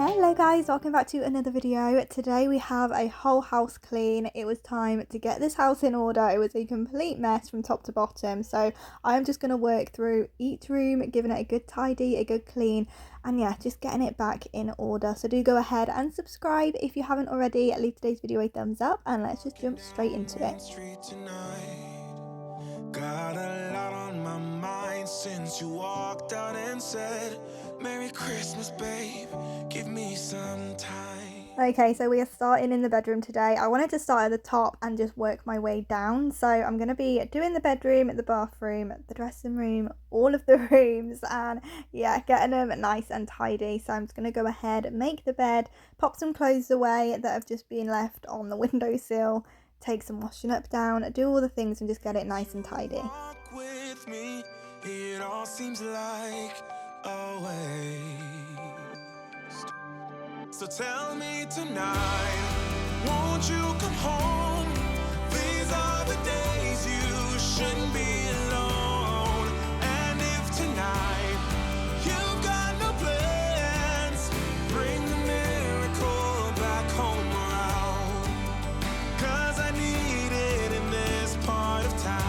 Hello guys, welcome back to another video. Today we have a whole house clean. It was time to get this house in order. It was a complete mess from top to bottom. So I'm just going to work through each room, giving it a good tidy, a good clean, and yeah, just getting it back in order. So do go ahead and subscribe if you haven't already. Leave today's video a thumbs up and let's just jump straight into it. Got a lot on my mind since you walked out and said, Merry Christmas, babe, give me some time. Okay, so we are starting in the bedroom today. I wanted to start at the top and just work my way down. So I'm going to be doing the bedroom, the bathroom, the dressing room, all of the rooms, and yeah, getting them nice and tidy. So I'm just going to go ahead, make the bed, pop some clothes away that have just been left on the windowsill, take some washing up down, do all the things and just get it nice and tidy. Walk with me, it all seems like a waste. So tell me tonight, won't you come home? These are the days you shouldn't be alone. And if tonight you've got no plans, bring the miracle back home around. 'Cause I need it in this part of town.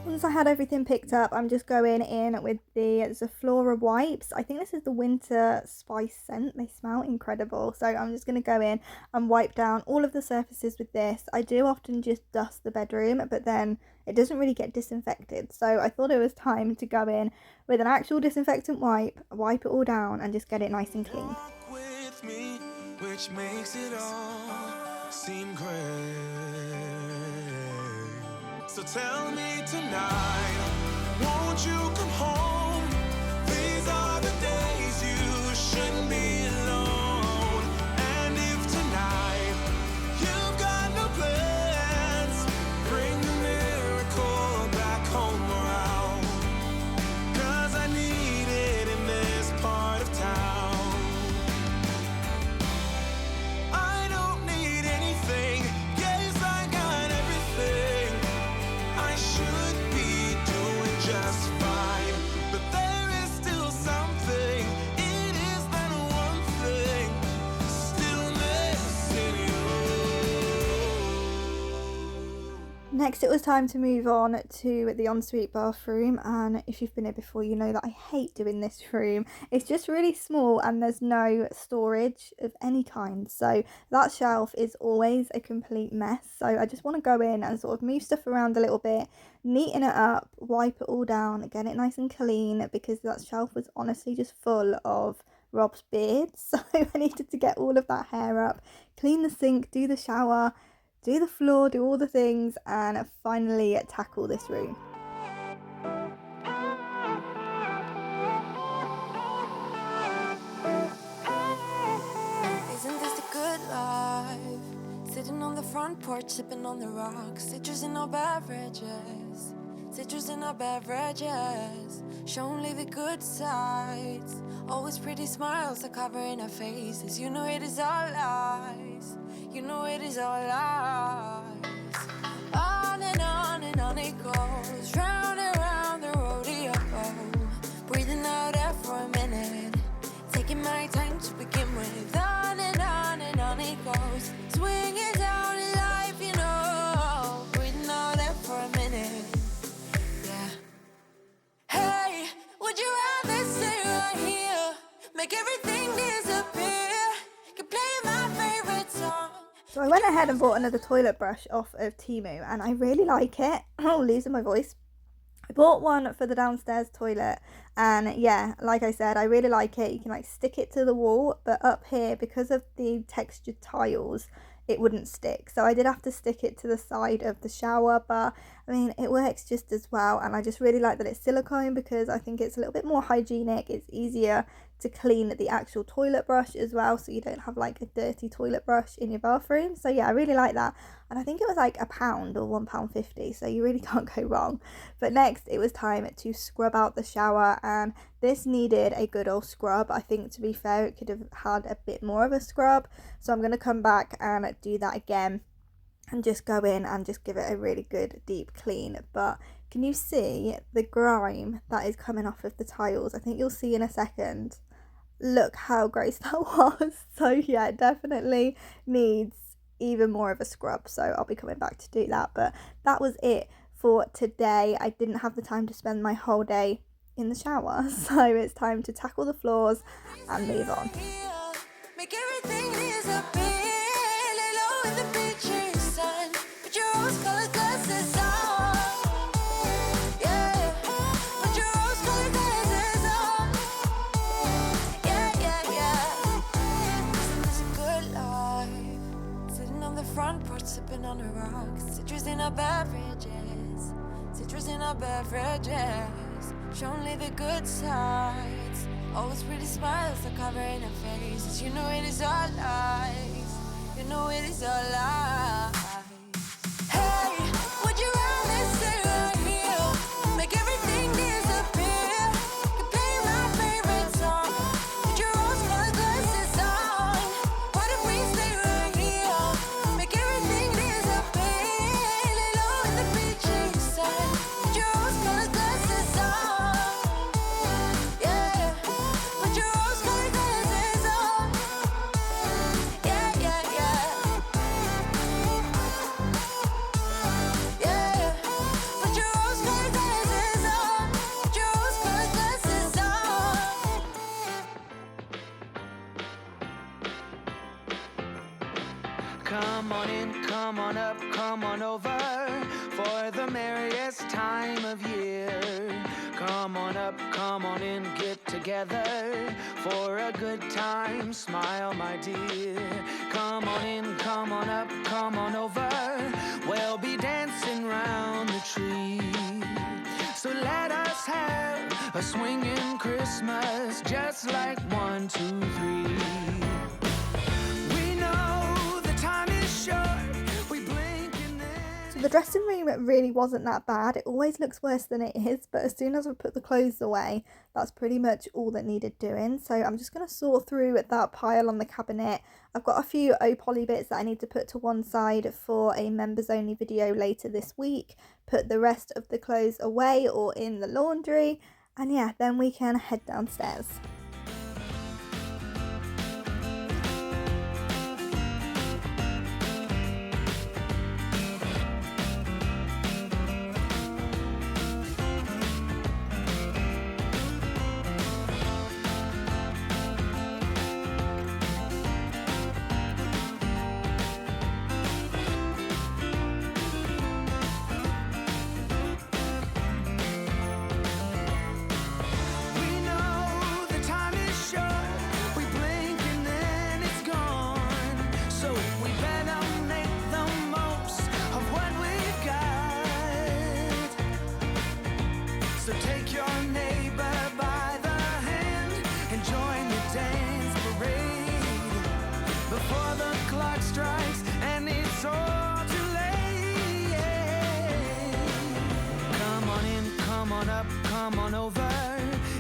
Once I had everything picked up, I'm just going in with the Zaflora wipes. I think this is the winter spice scent. They smell incredible. So I'm just going to go in and wipe down all of the surfaces with this. I do often just dust the bedroom, but then it doesn't really get disinfected. So I thought it was time to go in with an actual disinfectant wipe it all down and just get it nice and clean. Walk with me, which makes it all seem great. So tell me tonight, won't you come home? These are the days you shouldn't be alone. And if tonight you've got no plans, bring the miracle back home around. 'Cause I need it in this part of town. I don't need anything, yes I got everything. I should be doing just fine, but there is still something. It is that one thing still missing you. Next, it was time to move on to the ensuite bathroom, and if you've been here before, you know that I hate doing this room. It's just really small and there's no storage of any kind, so that shelf is always a complete mess. So I just want to go in and sort of move stuff around a little bit, neaten it up, wipe it all down, get it nice and clean, because that shelf was honestly just full of Rob's beard. So I needed to get all of that hair up, clean the sink, do the shower, do the floor, do all the things, and finally tackle this room. Isn't this a good life? Sitting on the front porch, sipping on the rocks. Citrus in our beverages. Citrus in our beverages. Show only the good sides. Always pretty smiles are covering our faces. You know it is all lies. You know it is all lies. On and on it goes. Round and round the rodeo. Breathing out air for a minute. Taking my time to begin with. On and on it goes. Swinging down in life, you know. Breathing out air for a minute. Yeah. Hey, would you rather stay right here? Make everything disappear. Keep playing my favorite song. So I went ahead and bought another toilet brush off of Temu, and I really like it. Oh, losing my voice. I bought one for the downstairs toilet, and yeah, like I said, I really like it. You can like stick it to the wall, but up here, because of the textured tiles, it wouldn't stick. So I did have to stick it to the side of the shower, but I mean, it works just as well. And I just really like that it's silicone, because I think it's a little bit more hygienic. It's easier to clean the actual toilet brush as well, so you don't have like a dirty toilet brush in your bathroom. So yeah, I really like that, and I think it was like £1 or £1.50, so you really can't go wrong. But next, it was time to scrub out the shower, and this needed a good old scrub. I think, to be fair, it could have had a bit more of a scrub, so I'm going to come back and do that again and just go in and just give it a really good deep clean. But can you see the grime that is coming off of the tiles? I think you'll see in a second. look how gross that was. So yeah, it definitely needs even more of a scrub, so I'll be coming back to do that. But that was it for today. I didn't have the time to spend my whole day in the shower, so it's time to tackle the floors and move on. Make everything disappear. Lay low in the beaching sun. Put your rose-colored glasses on. Yeah. Put your rose-colored glasses on. Yeah, yeah, yeah. It's a good life. Sitting on the front porch, sipping on the rocks. Citrus in our beverages. Citrus in our beverages. Show only the good sides. Always pretty smiles are covering her faces. You know it is all lies. You know it is all lies. Hey, would you rather stay right here? Make everything disappear. You play my favorite song. Put your rose-colored glasses on. What if we stay right here? Make everything disappear. Lay low in the beaching sun. Put your rose-colored glasses on. Yeah. Put your rose-colored glasses on. Yeah, yeah, yeah. Yeah. Put your rose-colored glasses on. Put your rose-colored glasses on. Come on in, come on up, come on over for the merriest time of year. Come on up, come on in, get together for a good time. Smile, my dear. Come on in, come on up, come on over. We'll be dancing round the tree. So let us have a swinging Christmas, just like 1, 2, 3. We know the time is short. We blink and then. So the dressing room really wasn't that bad. It always looks worse than it is, but as soon as I put the clothes away, that's pretty much all that needed doing. So I'm just going to sort through that pile on the cabinet. I've got a few poly bits that I need to put to one side for a members only video later this week. Put the rest of the clothes away or in the laundry, and yeah, then we can head downstairs. We know the time is short. We blink and then it's gone. So we better make the most of what we've got. So take your neighbor by the hand and join the dance parade before the clock strikes and it's all too late. Come on in, come on up, come on over.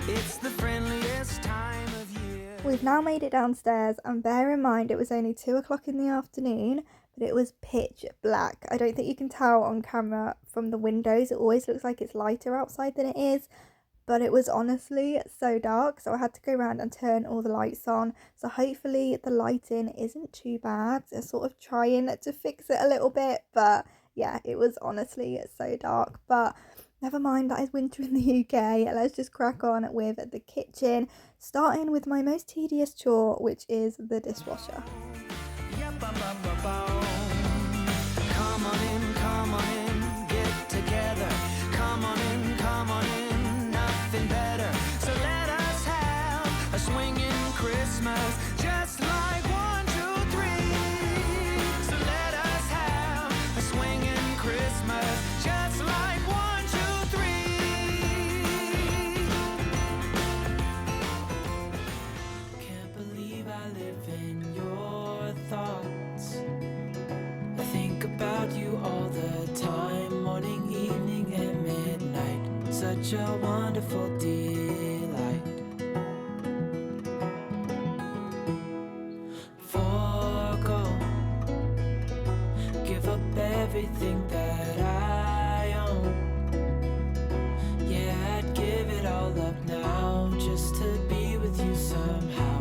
It's the friendliest time of year. We've now made it downstairs, and bear in mind it was only 2 o'clock in the afternoon, but it was pitch black. I don't think you can tell on camera from the windows. It always looks like it's lighter outside than it is, but it was honestly so dark, so I had to go around and turn all the lights on. So hopefully the lighting isn't too bad. They're sort of trying to fix it a little bit, but yeah, it was honestly so dark. But never mind, that is winter in the UK. Let's just crack on with the kitchen, starting with my most tedious chore, which is the dishwasher. Come on in, get together. Come on in, nothing better. So let us have a swinging Christmas, just like 1, 2, 3. So let us have a swinging Christmas, just like 1, 2, 3. Can't believe I live in your thoughts. I think about you all the time, morning, evening, and midnight. Such a wonderful delight. Forgo, give up everything that I own. Yeah, I'd give it all up now just to be with you somehow.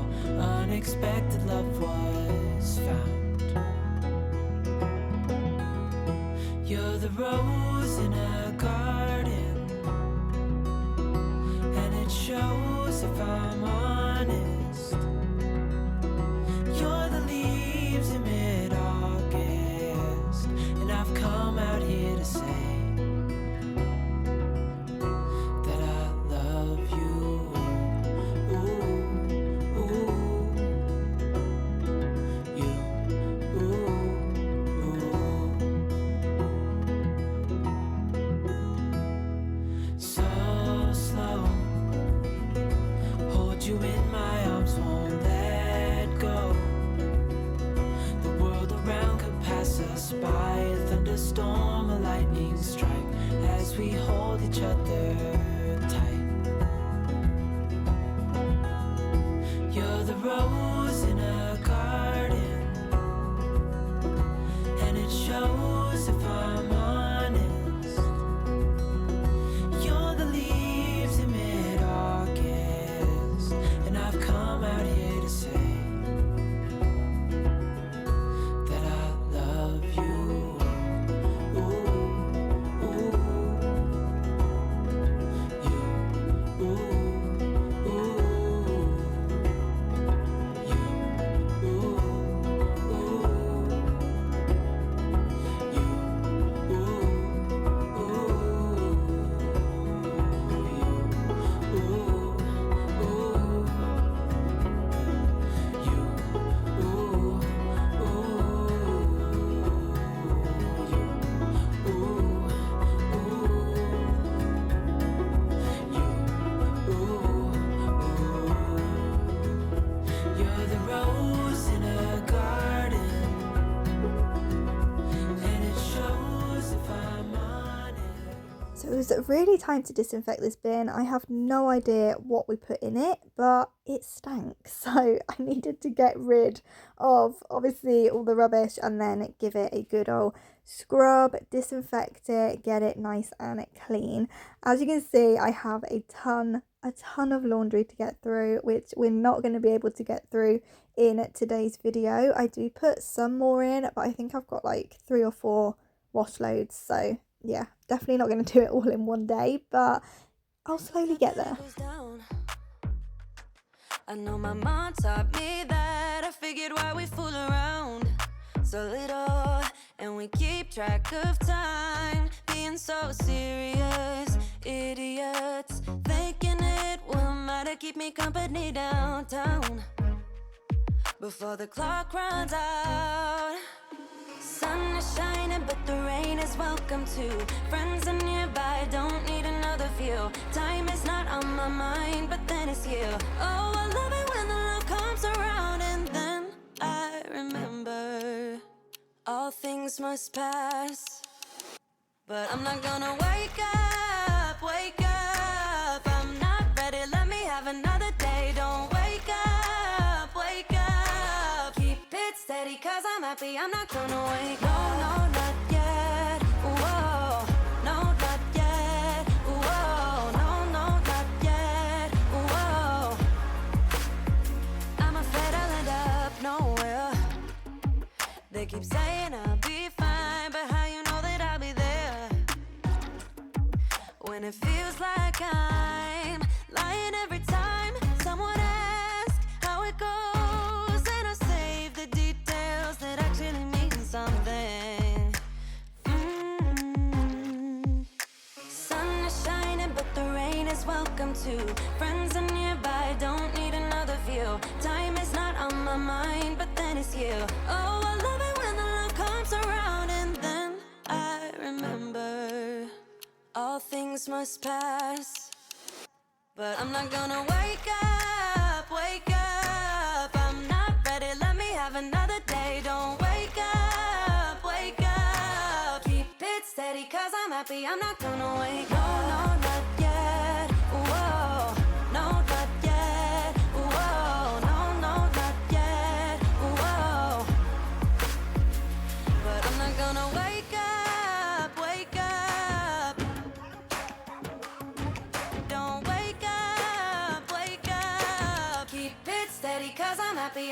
unexpected love was found. You're the rose in a garden, and it shows if I'm honest. You're the leaves in mid-August, and I've come out here to say that I love you. Ooh, ooh, you, ooh, ooh. So slow, hold you in my arms, won't let go. The world around could pass us by, a thunderstorm, a lightning strike, as we hold each other tight. You're the rose in a garden, and it shows if I'm honest. You're the leaves in mid-August, and I've come out here to say that I love you. Ooh, ooh, you, ooh, ooh, you, ooh, ooh, you, ooh, ooh, you're the rose in a garden, and it shows if I'm honest. So it was really time to disinfect this bin. I have no idea what we put in it, but it stank. So I needed to get rid of obviously all the rubbish and then give it a good old scrub, disinfect it, get it nice and clean. As you can see, I have a ton of laundry to get through, which we're not going to be able to get through in today's video. I do put some more in, but I think I've got like 3 or 4 wash loads, so yeah, definitely not going to do it all in one day, but I'll slowly get there. Goes down. I know my mom taught me that. I figured why we fool around so little, and we keep track of time, being so serious, idiots, thinking it will matter, keep me company downtown before the clock runs out. Sun is shining, but the rain is welcome too. Friends are nearby, don't need another view. Time is not on my mind, but then it's you. Oh, I love it when the love comes around, and then I remember all things must pass. But I'm not gonna wake up, wake up. I'm not ready, let me have another day. Don't wake up, wake up. Keep it steady, cause I'm happy, I'm not gonna wake up. No, not yet, whoa. No, not yet, whoa. No, not yet, whoa. I'm afraid I'll end up nowhere. They keep saying I'll be fine, but how you know that I'll be there when it feels like I'm lying every time someone asks how it goes, and I save the details that actually mean something. Sun is shining, but the rain is welcome too. Friends are nearby, don't need another view. Time is not on my mind, but then it's you. Oh, I love it when the love comes around, and then I remember all things must pass. But I'm not gonna wake up, wake up. I'm not ready, let me have another day. Don't wake up, wake up. Keep it steady, cause I'm happy, I'm not gonna wake up. No, not yet, whoa. No, not yet, whoa. No, not yet, whoa. But I'm not gonna wake up, wake up. Don't wake up, wake up. Keep it steady, cause I'm happy,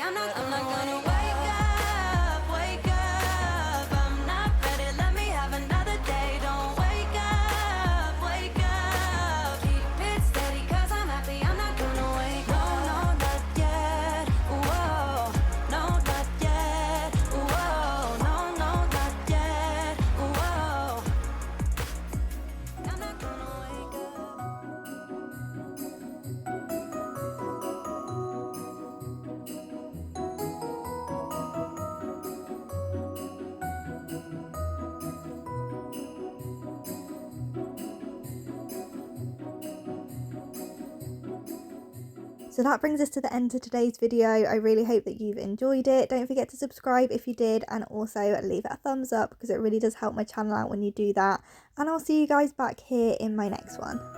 So that brings us to the end of today's video. I really hope that you've enjoyed it. Don't forget to subscribe if you did, and also leave it a thumbs up because it really does help my channel out when you do that. And I'll see you guys back here in my next one.